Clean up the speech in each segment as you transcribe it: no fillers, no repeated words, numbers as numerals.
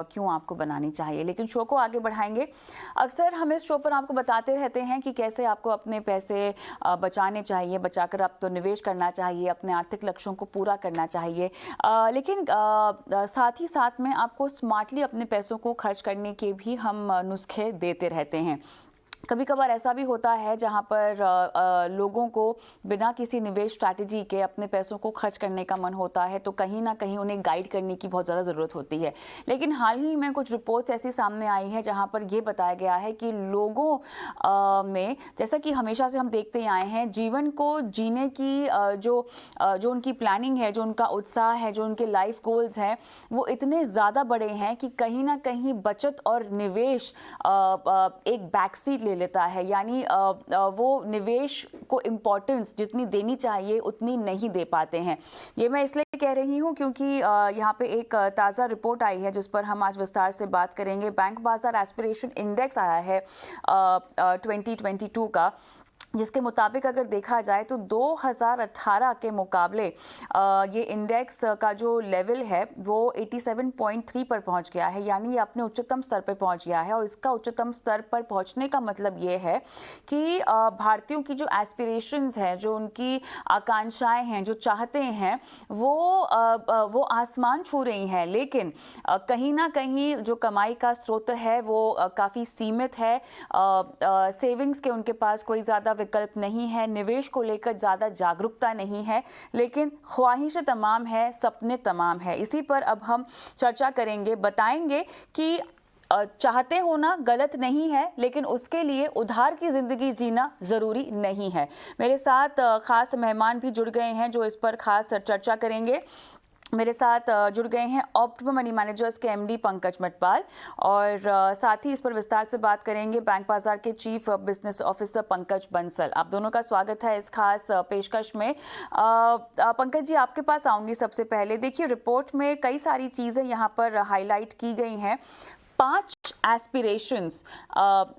क्यों आपको बनानी चाहिए। लेकिन शो को आगे बढ़ाएंगे। अक्सर हम इस शो पर आपको बताते रहते हैं कि कैसे आपको अपने पैसे बचाने चाहिए, बचाकर आप तो निवेश करना चाहिए, अपने आर्थिक लक्ष्यों को पूरा करना चाहिए। लेकिन साथ ही साथ में आपको स्मार्टली अपने पैसों को खर्च करने के भी हम नुस्खे देते रहते हैं। कभी कभार ऐसा भी होता है जहां पर लोगों को बिना किसी निवेश स्ट्रैटेजी के अपने पैसों को खर्च करने का मन होता है, तो कहीं ना कहीं उन्हें गाइड करने की बहुत ज़्यादा ज़रूरत होती है। लेकिन हाल ही में कुछ रिपोर्ट्स ऐसी सामने आई हैं जहां पर यह बताया गया है कि लोगों में, जैसा कि हमेशा से हम देखते आए हैं, जीवन को जीने की जो उनकी प्लानिंग है, जो उनका उत्साह है, जो उनके लाइफ गोल्स हैं, वो इतने ज़्यादा बड़े हैं कि कहीं ना कहीं बचत और निवेश एक बैकसीट ले लेता है। यानी वो निवेश को इम्पोर्टेंस जितनी देनी चाहिए उतनी नहीं दे पाते हैं। ये मैं इसलिए कह रही हूँ क्योंकि यहाँ पे एक ताज़ा रिपोर्ट आई है जिस पर हम आज विस्तार से बात करेंगे। बैंक बाजार एस्पिरेशन इंडेक्स आया है 2022 का, जिसके मुताबिक अगर देखा जाए तो 2018 के मुकाबले ये इंडेक्स का जो लेवल है वो 87.3 पर पहुंच गया है। यानी ये अपने उच्चतम स्तर पर पहुंच गया है। और इसका उच्चतम स्तर पर पहुंचने का मतलब ये है कि भारतीयों की जो एस्पिरेशंस हैं, जो उनकी आकांक्षाएं हैं, जो चाहते हैं, वो आसमान छू रही हैं। लेकिन कहीं ना कहीं जो कमाई का स्रोत है वो काफ़ी सीमित है। सेविंग्स के उनके पास कोई ज़्यादा विकल्प नहीं है, निवेश को लेकर ज़्यादा जागरूकता नहीं है, लेकिन ख्वाहिशें तमाम है, सपने तमाम है। इसी पर अब हम चर्चा करेंगे, बताएंगे कि चाहते होना गलत नहीं है, लेकिन उसके लिए उधार की ज़िंदगी जीना ज़रूरी नहीं है। मेरे साथ ख़ास मेहमान भी जुड़ गए हैं जो इस पर ख़ास चर्चा करेंगे। मेरे साथ जुड़ गए हैं ऑप्टिमम मनी मैनेजर्स के एमडी पंकज मटवाल, और साथ ही इस पर विस्तार से बात करेंगे बैंक बाजार के chief business officer Pankaj Bansal. आप दोनों का स्वागत है इस खास पेशकश में। पंकज जी, आपके पास आऊंगी सबसे पहले। देखिए, रिपोर्ट में कई सारी चीज़ें यहाँ पर हाईलाइट की गई हैं। 5 एस्पिरेशंस,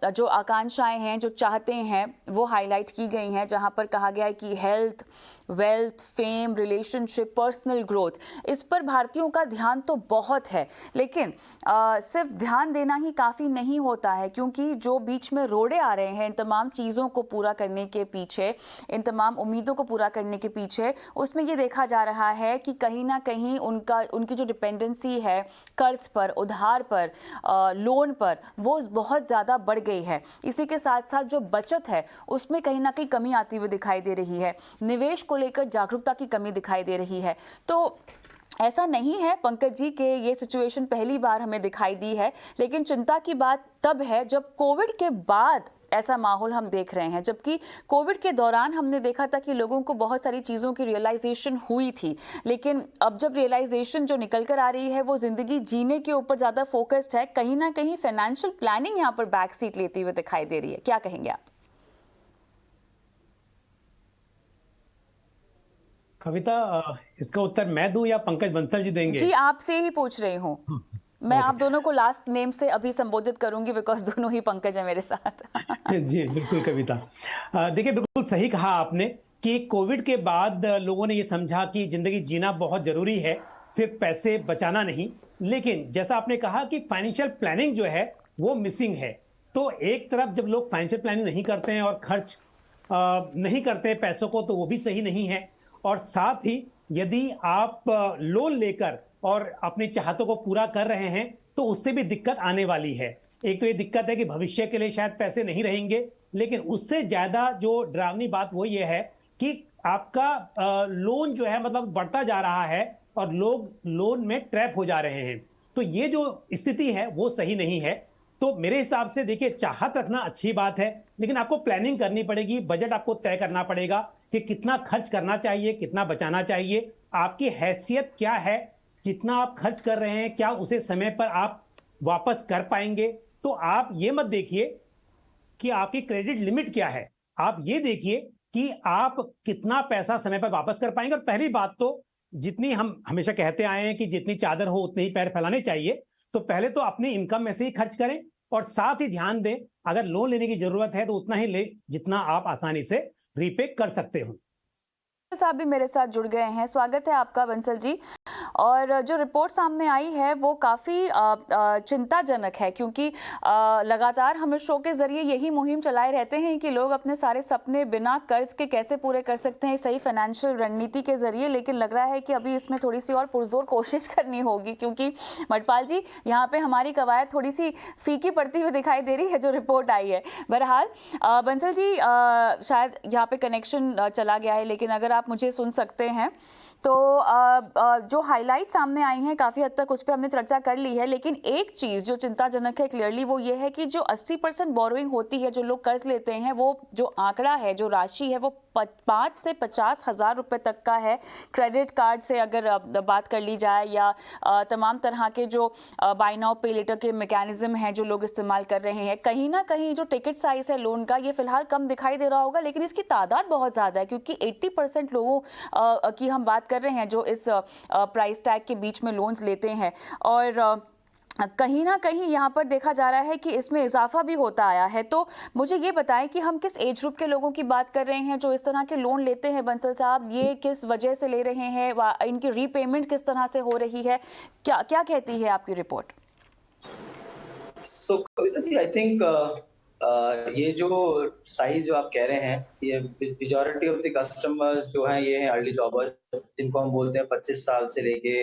जो आकांक्षाएं हैं, जो चाहते हैं, वो हाईलाइट की गई हैं, जहां पर कहा गया है कि health, wealth, fame, relationship, personal growth, इस पर भारतीयों का ध्यान तो बहुत है। लेकिन सिर्फ ध्यान देना ही काफ़ी नहीं होता है, क्योंकि जो बीच में रोड़े आ रहे हैं इन तमाम चीज़ों को पूरा करने के पीछे, इन तमाम उम्मीदों को पूरा करने के पीछे, उसमें ये देखा जा रहा है कि कहीं ना कहीं उनकी जो डिपेंडेंसी है कर्ज पर, उधार पर, लोन पर, वो बहुत ज़्यादा बढ़ गई है। इसी के साथ साथ जो बचत है उसमें कहीं ना कहीं कमी आती हुई दिखाई दे रही है। निवेश को लेकर जागरूकता की कमी दिखाई दे रही है। तो ऐसा नहीं है पंकज जी के ये सिचुएशन पहली बार हमें दिखाई दी है, लेकिन चिंता की बात तब है जब कोविड के बाद ऐसा माहौल हम देख रहे हैं। जबकि कोविड के दौरान हमने देखा था कि लोगों को बहुत सारी चीज़ों की रियलाइजेशन हुई थी, लेकिन अब जब रियलाइजेशन जो निकल कर आ रही है वो ज़िंदगी जीने के ऊपर ज़्यादा फोकस्ड है। कहीं ना कहीं फाइनेंशियल प्लानिंग यहाँ पर बैक सीट लेती हुई दिखाई दे रही है। क्या कहेंगे आप? कविता, इसका उत्तर मैं दूं या पंकज बंसल जी देंगे? जी, आपसे ही पूछ रही हूँ। मैं आप ओके। दोनों को लास्ट नेम से अभी संबोधित करूंगी, बिकॉज दोनों ही पंकज है मेरे साथ। जी बिल्कुल कविता। देखिए, बिल्कुल सही कहा आपने कि कोविड के बाद लोगों ने ये समझा कि जिंदगी जीना बहुत जरूरी है, सिर्फ पैसे बचाना नहीं। लेकिन जैसा आपने कहा कि फाइनेंशियल प्लानिंग जो है वो मिसिंग है। तो एक तरफ जब लोग फाइनेंशियल प्लानिंग नहीं करते हैं और खर्च नहीं करते पैसों को, तो वो भी सही नहीं है। और साथ ही यदि आप लोन लेकर और अपनी चाहतों को पूरा कर रहे हैं तो उससे भी दिक्कत आने वाली है। एक तो ये दिक्कत है कि भविष्य के लिए शायद पैसे नहीं रहेंगे, लेकिन उससे ज्यादा जो डरावनी बात वो ये है कि आपका लोन जो है मतलब बढ़ता जा रहा है और लोग लोन में ट्रैप हो जा रहे हैं। तो ये जो स्थिति है वो सही नहीं है। तो मेरे हिसाब से देखिए, चाहत रखना अच्छी बात है, लेकिन आपको प्लानिंग करनी पड़ेगी, बजट आपको तय करना पड़ेगा कि कितना खर्च करना चाहिए, कितना बचाना चाहिए, आपकी हैसियत क्या है, जितना आप खर्च कर रहे हैं क्या उसे समय पर आप वापस कर पाएंगे। तो आप ये मत देखिए कि आपकी क्रेडिट लिमिट क्या है, आप ये देखिए कि आप कितना पैसा समय पर वापस कर पाएंगे। और पहली बात तो, जितनी हम हमेशा कहते आए हैं कि जितनी चादर हो उतने ही पैर फैलाने चाहिए, तो पहले तो अपनी इनकम में से ही खर्च करें और साथ ही ध्यान दें अगर लोन लेने की जरूरत है तो उतना ही ले जितना आप आसानी से रीपे कर सकते हो। साहब भी मेरे साथ जुड़ गए हैं। स्वागत है आपका बंसल जी। और जो रिपोर्ट सामने आई है वो काफ़ी चिंताजनक है, क्योंकि लगातार हम इस शो के ज़रिए यही मुहिम चलाए रहते हैं कि लोग अपने सारे सपने बिना कर्ज के कैसे पूरे कर सकते हैं सही फाइनेंशियल रणनीति के ज़रिए। लेकिन लग रहा है कि अभी इसमें थोड़ी सी और पुरजोर कोशिश करनी होगी, क्योंकि मटपाल जी यहाँ पे हमारी कवायद थोड़ी सी फीकी पड़ती हुई दिखाई दे रही है जो रिपोर्ट आई है। बहरहाल बंसल जी, शायद यहाँ पे कनेक्शन चला गया है, लेकिन अगर आप मुझे सुन सकते हैं तो जो हाईलाइट सामने आई हैं काफ़ी हद तक उस पर हमने चर्चा कर ली है। लेकिन एक चीज़ जो चिंताजनक है क्लियरली वो ये है कि जो 80% बोरोइंग होती है, जो लोग कर्ज लेते हैं, वो जो आंकड़ा है, जो राशि है, वो 5 से 50 हज़ार रुपये तक का है। क्रेडिट कार्ड से अगर बात कर ली जाए या तमाम तरह के जो बाय नाउ पे लेटर के मैकेनिज्म हैं जो लोग इस्तेमाल कर रहे हैं, कहीं ना कहीं जो टिकट साइज है लोन का ये फिलहाल कम दिखाई दे रहा होगा, लेकिन इसकी तादाद बहुत ज़्यादा है, क्योंकि 80% लोगों की हम बात कर रहे हैं जो इस प्राइस टैग के बीच में लोन्स लेते हैं। और कहीं ना कहीं यहाँ पर देखा जा रहा है कि इसमें इजाफा भी होता आया है। तो मुझे ये बताएं कि हम किस एज ग्रुप के लोगों की बात कर रहे हैं जो इस तरह के लोन लेते हैं बंसल साहब, ये किस वजह से ले रहे हैं, इनकी रीपेमेंट किस तरह से हो रही है, क्या क्या कहती है आपकी report? So Kavita ji, I think ये जो साइज जो आप कह रहे हैं, ये मेजॉरिटी ऑफ द कस्टमर्स जो हैं ये हैं अर्ली जॉबर्स, जिनको हम बोलते हैं 25 साल से लेके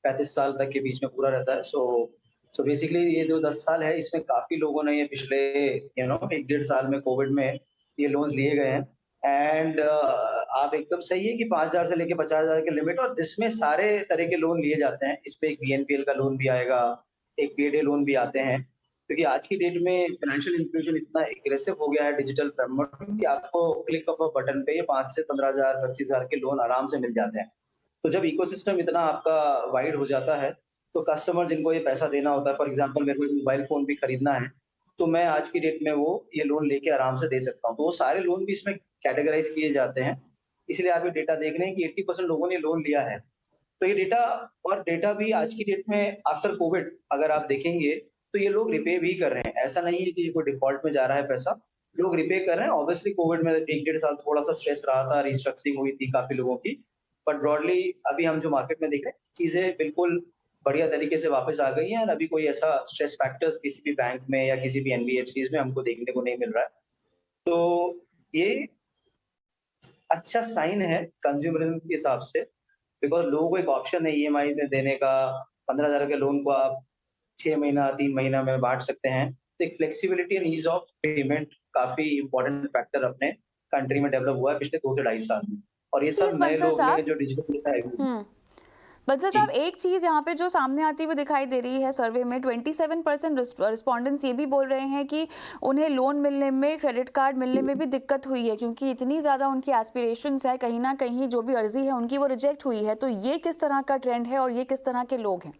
35 साल तक के बीच में पूरा रहता है। सो बेसिकली ये जो 10 साल है इसमें काफी लोगों ने ये पिछले 1-1.5 साल में कोविड में ये लोन्स लिए गए हैं। एंड आप एकदम सही है कि 5,000 से लेके 50,000 के लिमिट, और जिसमें सारे तरह के लोन लिए जाते हैं। इसमें एक बीएनपीएल का लोन भी आएगा, एक पेडे लोन भी आते हैं, क्योंकि आज की डेट में फाइनेंशियल इंक्लूजन इतना एग्रेसिव हो गया है डिजिटल पेमेंट कि आपको क्लिक ऑफ अ बटन पे ये 5 से 15,000 25,000 के लोन आराम से मिल जाते हैं। तो जब इकोसिस्टम इतना आपका वाइड हो जाता है तो कस्टमर जिनको ये पैसा देना होता है, फॉर एग्जांपल मेरे को एक मोबाइल फोन भी खरीदना है, तो मैं आज की डेट में वो ये लोन लेके आराम से दे सकता हूँ। तो वो सारे लोन भी इसमें कैटेगराइज किए जाते हैं। इसलिए आप ये डेटा देख रहे हैं कि 80% लोगों ने लोन लिया है। तो ये डेटा, और डेटा भी आज की डेट में आफ्टर कोविड अगर आप देखेंगे तो ये लोग रिपे भी कर रहे हैं। ऐसा नहीं है कि कोई डिफॉल्ट में जा रहा है पैसा, लोग रिपे कर रहे हैं। ऑब्वियसली कोविड में 1-1.5 साल थोड़ा सा स्ट्रेस रहा था, रिस्ट्रक्चरिंग हुई थी काफी लोगों की, बट ब्रॉडली अभी हम जो मार्केट में देख रहे हैं चीजें बिल्कुल बढ़िया तरीके से वापस आ गई हैं, और अभी कोई ऐसा स्ट्रेस फैक्टर्स किसी भी बैंक में या किसी भी एनबीएफसीज में हमको देखने को नहीं मिल रहा है। तो ये अच्छा साइन है कंज्यूमरिज्म के हिसाब से, बिकॉज लोगों को एक ऑप्शन है ईएमआई में देने का। 15,000 के लोन को आप 6 महीना 3 महीना में बांट सकते हैं। तो एक flexibility and ease of payment काफी इंपॉर्टेंट फैक्टर अपने कंट्री में डेवलप हुआ है पिछले 2 से 2.5 साल में, और ये सब नए बंसल लोग साहब, हैं जो डिजिटल पैसा है। बंसल जी। साहब, एक चीज यहाँ पे जो सामने आती हुई दिखाई दे रही है सर्वे में, 27% रिस्पॉन्डेंट्स ये भी बोल रहे हैं कि उन्हें लोन मिलने में, क्रेडिट कार्ड मिलने में भी दिक्कत हुई है, क्योंकि इतनी ज्यादा उनकी एस्पिरेशंस है, कहीं ना कहीं जो भी अर्जी है उनकी वो रिजेक्ट हुई है। तो ये किस तरह का ट्रेंड है और ये किस तरह के लोग हैं?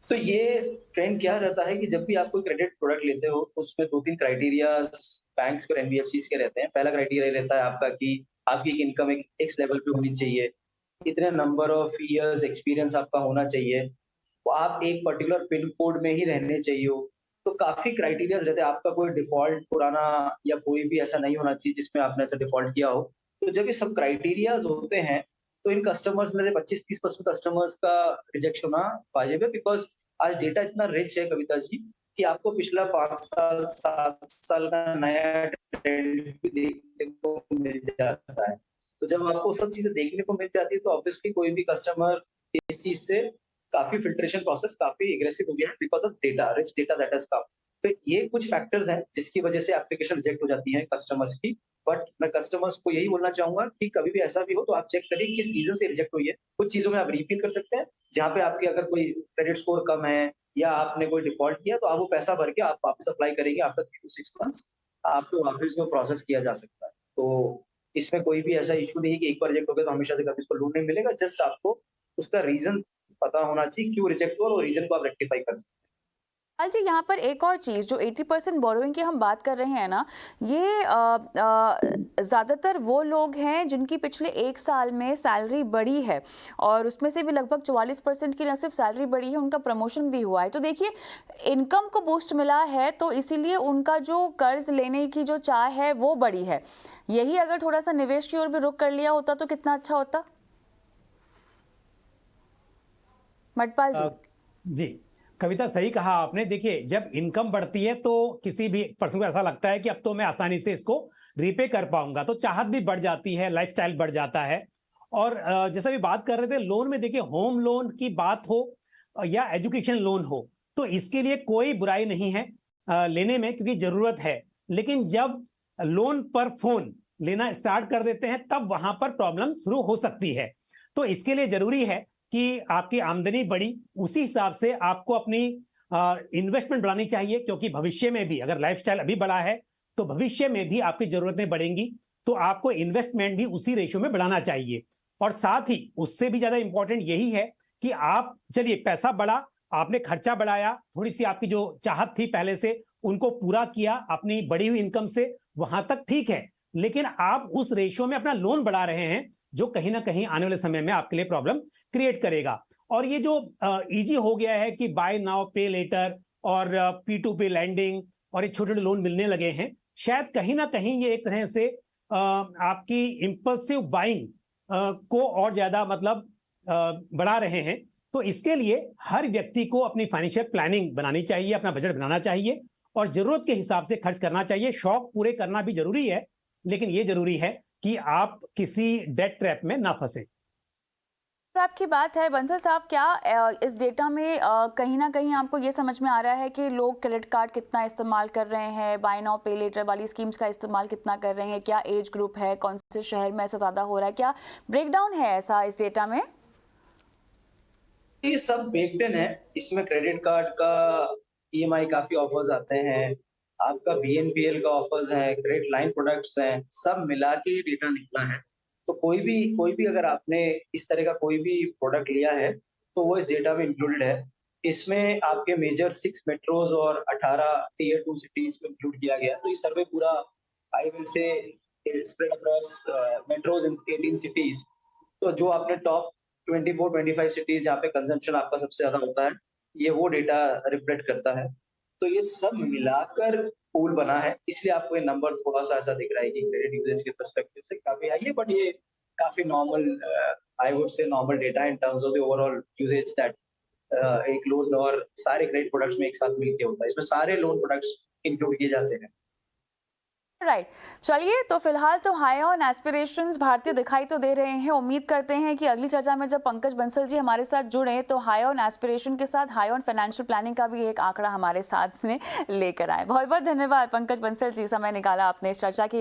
तो ये ट्रेंड क्या रहता है कि जब भी आप कोई क्रेडिट प्रोडक्ट लेते हो तो उसमें 2-3 क्राइटेरिया बैंक्स और एनबीएफसीज के रहते हैं। पहला क्राइटेरिया रहता है आपका कि आपकी इनकम एक एक्स लेवल पे होनी चाहिए, इतने नंबर ऑफ इयर्स एक्सपीरियंस आपका होना चाहिए, तो आप एक पर्टिकुलर पिन कोड में ही रहने चाहिए हो। तो काफी क्राइटेरियाज रहते हैं। आपका कोई डिफॉल्ट पुराना या कोई भी ऐसा नहीं होना चाहिए जिसमें आपने ऐसा डिफॉल्ट किया हो। तो जब ये सब क्राइटेरियाज होते हैं तो इन कस्टमर्स में से 25-30% कस्टमर्स का रिजेक्शन होना वाजिब है, बिकॉज आज डेटा इतना रिच है कविता जी कि आपको पिछला 5 साल 7 साल का नया ट्रेंड भी देखने को मिल जाता है। तो जब आपको सब चीजें देखने को मिल जाती है तो ऑब्वियसली कोई भी कस्टमर इस चीज से काफी फिल्ट्रेशन प्रोसेस काफी एग्रेसिव हो गया है because of data, rich data that has come. तो ये कुछ फैक्टर्स हैं जिसकी वजह से एप्लीकेशन रिजेक्ट हो जाती है कस्टमर्स की। बट मैं कस्टमर्स को यही बोलना चाहूंगा कि कभी भी ऐसा भी हो तो आप चेक करिए किस रीजन से रिजेक्ट हुई है। कुछ चीजों में आप रिफिल कर सकते हैं, जहाँ पे आपके अगर कोई क्रेडिट स्कोर कम है या आपने कोई डिफॉल्ट किया तो आप वो पैसा भर के आप वापस अप्लाई करेंगे, आफ्टर 3 to 6 months आपको वापस में प्रोसेस किया जा सकता है। तो इसमें कोई भी ऐसा इशू नहीं है कि एक बार रिजेक्ट हो गया तो हमेशा से कभी उसको लोन नहीं मिलेगा। जस्ट आपको उसका रीजन पता होना चाहिए क्यों रिजेक्ट हुआ, और रीजन को आप रेक्टिफाई कर सकते हैं। जी यहाँ पर एक और चीज़ जो 80% बोरोइंग की हम बात कर रहे हैं ना, ये ज़्यादातर वो लोग हैं जिनकी पिछले 1 साल में सैलरी बढ़ी है और उसमें से भी लगभग 44% की न सिर्फ सैलरी बढ़ी है, उनका प्रमोशन भी हुआ है। तो देखिए, इनकम को बूस्ट मिला है तो इसीलिए उनका जो कर्ज लेने की जो चाह है वो बढ़ी है। यही अगर थोड़ा सा निवेश की ओर भी रुख कर लिया होता तो कितना अच्छा होता। मटपाल जी। जी, कविता सही कहा आपने। देखिए, जब इनकम बढ़ती है तो किसी भी पर्सन को ऐसा लगता है कि अब तो मैं आसानी से इसको रीपे कर पाऊंगा, तो चाहत भी बढ़ जाती है, लाइफस्टाइल बढ़ जाता है। और जैसा भी बात कर रहे थे लोन में, देखिए होम लोन की बात हो या एजुकेशन लोन हो, तो इसके लिए कोई बुराई नहीं है लेने में, क्योंकि जरूरत है। लेकिन जब लोन पर फोन लेना स्टार्ट कर देते हैं तब वहां पर प्रॉब्लम शुरू हो सकती है। तो इसके लिए जरूरी है कि आपकी आमदनी बढ़ी, उसी हिसाब से आपको अपनी इन्वेस्टमेंट बढ़ानी चाहिए, क्योंकि भविष्य में भी अगर लाइफस्टाइल अभी बढ़ा है तो भविष्य में भी आपकी जरूरतें बढ़ेंगी, तो आपको इन्वेस्टमेंट भी उसी रेशियो में बढ़ाना चाहिए। और साथ ही उससे भी ज्यादा इंपॉर्टेंट यही है कि आप, चलिए पैसा बढ़ा, आपने खर्चा बढ़ाया, थोड़ी सी आपकी जो चाहत थी पहले से उनको पूरा किया अपनी बढ़ी हुई इनकम से, वहां तक ठीक है, लेकिन आप उस रेशियो में अपना लोन बढ़ा रहे हैं जो कहीं ना कहीं आने वाले समय में आपके लिए प्रॉब्लम क्रिएट करेगा। और ये जो इजी हो गया है कि बाय नाउ पे लेटर और P2P लैंडिंग और ये छोटे छोटे लोन मिलने लगे हैं, शायद कहीं ना कहीं ये एक तरह से आपकी इंपल्सिव बाइंग को और ज्यादा मतलब बढ़ा रहे हैं। तो इसके लिए हर व्यक्ति को अपनी फाइनेंशियल प्लानिंग बनानी चाहिए, अपना बजट बनाना चाहिए और जरूरत के हिसाब से खर्च करना चाहिए। शौक पूरे करना भी जरूरी है, लेकिन ये जरूरी है कि आप किसी डेट ट्रैप में ना फंसे। आपकी बात है बंसल साहब, क्या इस डेटा में कहीं ना कहीं आपको ये समझ में आ रहा है कि लोग क्रेडिट कार्ड कितना इस्तेमाल कर रहे हैं, बाय नाउ पे लेटर वाली स्कीम्स का इस्तेमाल कितना कर रहे हैं, क्या एज ग्रुप है, कौन से शहर में ऐसा ज़्यादा हो रहा है, क्या ब्रेकडाउन है ऐसा इस डेटा में? ये सब बेक्ड इन है। इसमें क्रेडिट कार्ड का ईएमआई काफी ऑफर्स आते हैं, आपका बीएनपीएल का ऑफर्स है, क्रेडिट लाइन प्रोडक्ट्स हैं, सब मिला के डेटा निकला है। तो कोई भी अगर आपने इस तरह का कोई भी प्रोडक्ट लिया है तो वो इस डेटा में इंक्लूडेड है। इसमें आपके मेजर 6 मेट्रोज और 18 टियर 2 सिटीज को इंक्लूड किया गया। तो ये सर्वे पूरा I will say spread across metros in 18 cities. तो जो आपने टॉप 24-25 सिटीज जहाँ पे कंजम्पशन आपका सबसे ज्यादा होता है, ये वो डेटा रिफ्लेक्ट करता है। तो ये सब मिलाकर पूल बना है, इसलिए आपको ये नंबर थोड़ा सा ऐसा दिख रहा है कि क्रेडिट यूजेज के पर्सपेक्टिव से काफी हाई है, बट ये काफी normal, I would say normal data in terms of the overall usage that एक लोन और सारे क्रेडिट प्रोडक्ट्स में एक साथ मिलके होता है। इसमें सारे लोन प्रोडक्ट्स इंक्लूड किए जाते हैं। राइट, चलिए तो फिलहाल तो हाई ऑन एस्पिरेशंस भारतीय दिखाई तो दे रहे हैं। उम्मीद करते हैं कि अगली चर्चा में जब पंकज बंसल जी हमारे साथ जुड़े तो हाई ऑन एस्पिरेशन के साथ हाई ऑन फाइनेंशियल प्लानिंग का भी एक आंकड़ा हमारे साथ में लेकर आए। बहुत बहुत धन्यवाद पंकज बंसल जी, समय निकाला आपने इस चर्चा की।